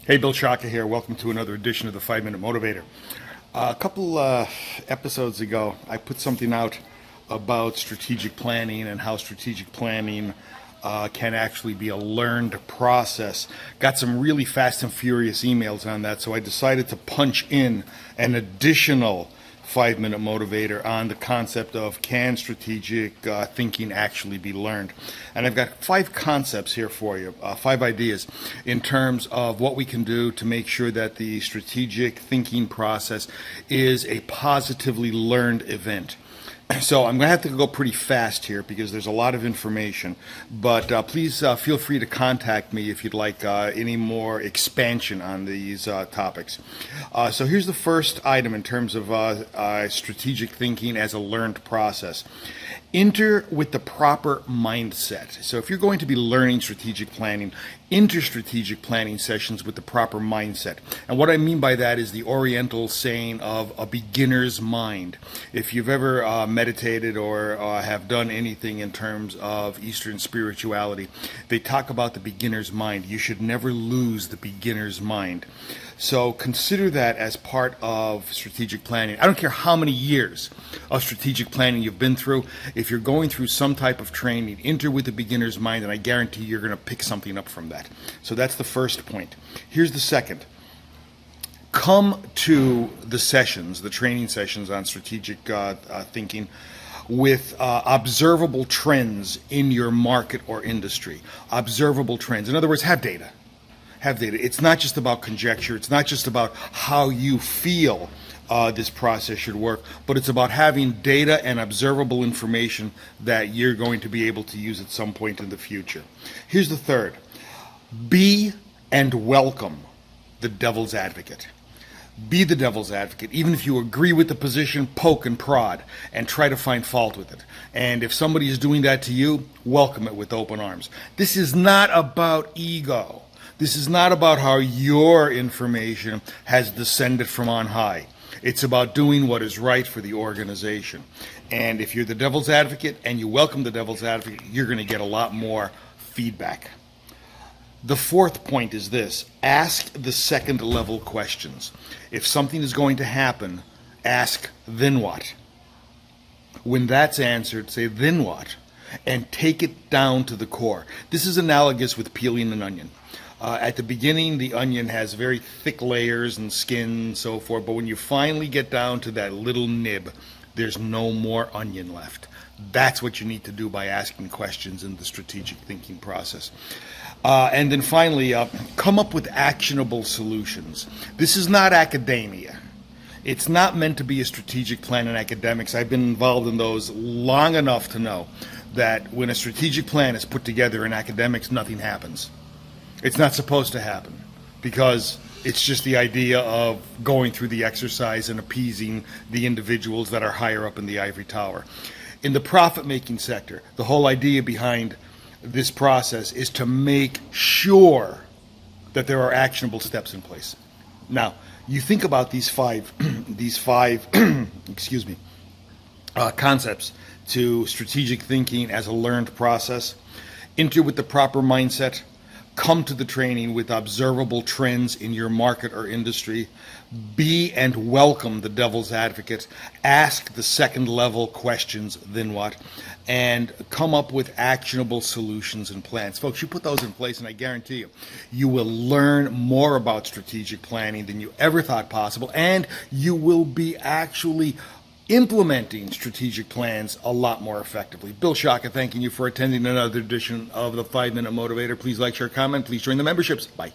Hey, Bill Shaka here. Welcome to another edition of the 5 Minute Motivator. A couple episodes ago, I put something out about strategic planning and how strategic planning can actually be a learned process. Got some really fast and furious emails on that, so I decided to punch in an additional 5 Minute Motivator on the concept of can strategic thinking actually be learned. And I've got 5 concepts here for you, 5 ideas in terms of what we can do to make sure that the strategic thinking process is a positively learned event. So I'm going to have to go pretty fast here because there's a lot of information, but please feel free to contact me if you'd like any more expansion on these topics. So here's the first item in terms of strategic thinking as a learned process. Enter with the proper mindset. So if you're going to be learning strategic planning, enter strategic planning sessions with the proper mindset. And what I mean by that is the Oriental saying of a beginner's mind. If you've ever meditated or have done anything in terms of Eastern spirituality, they talk about the beginner's mind. You should never lose the beginner's mind. So consider that as part of strategic planning. I don't care how many years of strategic planning you've been through. If you're going through some type of training, enter with the beginner's mind, and I guarantee you're going to pick something up from that. So that's the first point. Here's the second. Come to the sessions, the training sessions on strategic thinking, with observable trends in your market or industry. Observable trends. In other words, have data. Have data. It's not just about conjecture. It's not just about how you feel this process should work, but it's about having data and observable information that you're going to be able to use at some point in the future. Here's the third. Be and welcome the devil's advocate. Be the devil's advocate. Even if you agree with the position, poke and prod and try to find fault with it. And if somebody is doing that to you, welcome it with open arms. This is not about ego. This is not about how your information has descended from on high. It's about doing what is right for the organization. And if you're the devil's advocate and you welcome the devil's advocate, you're going to get a lot more feedback. The fourth point is this: ask the second level questions. If something is going to happen, ask, then what? When that's answered, say, then what? And take it down to the core. This is analogous with peeling an onion. At the beginning, the onion has very thick layers and skin and so forth, but when you finally get down to that little nib, there's no more onion left. That's what you need to do by asking questions in the strategic thinking process. And then finally, come up with actionable solutions. This is not academia. It's not meant to be a strategic plan in academics. I've been involved in those long enough to know that when a strategic plan is put together in academics, nothing happens. It's not supposed to happen because it's just the idea of going through the exercise and appeasing the individuals that are higher up in the ivory tower. In the profit-making sector, the whole idea behind this process is to make sure that there are actionable steps in place. Now, you think about these five concepts to strategic thinking as a learned process. Enter with the proper mindset. Come to the training with observable trends in your market or industry. Be and welcome the devil's advocate. Ask the second level questions, then what? And come up with actionable solutions and plans. Folks, you put those in place and I guarantee you, you will learn more about strategic planning than you ever thought possible, and you will be actually implementing strategic plans a lot more effectively. Bill Shaka thanking you for attending another edition of the 5 Minute Motivator. Please like, share, comment. Please join the memberships. Bye.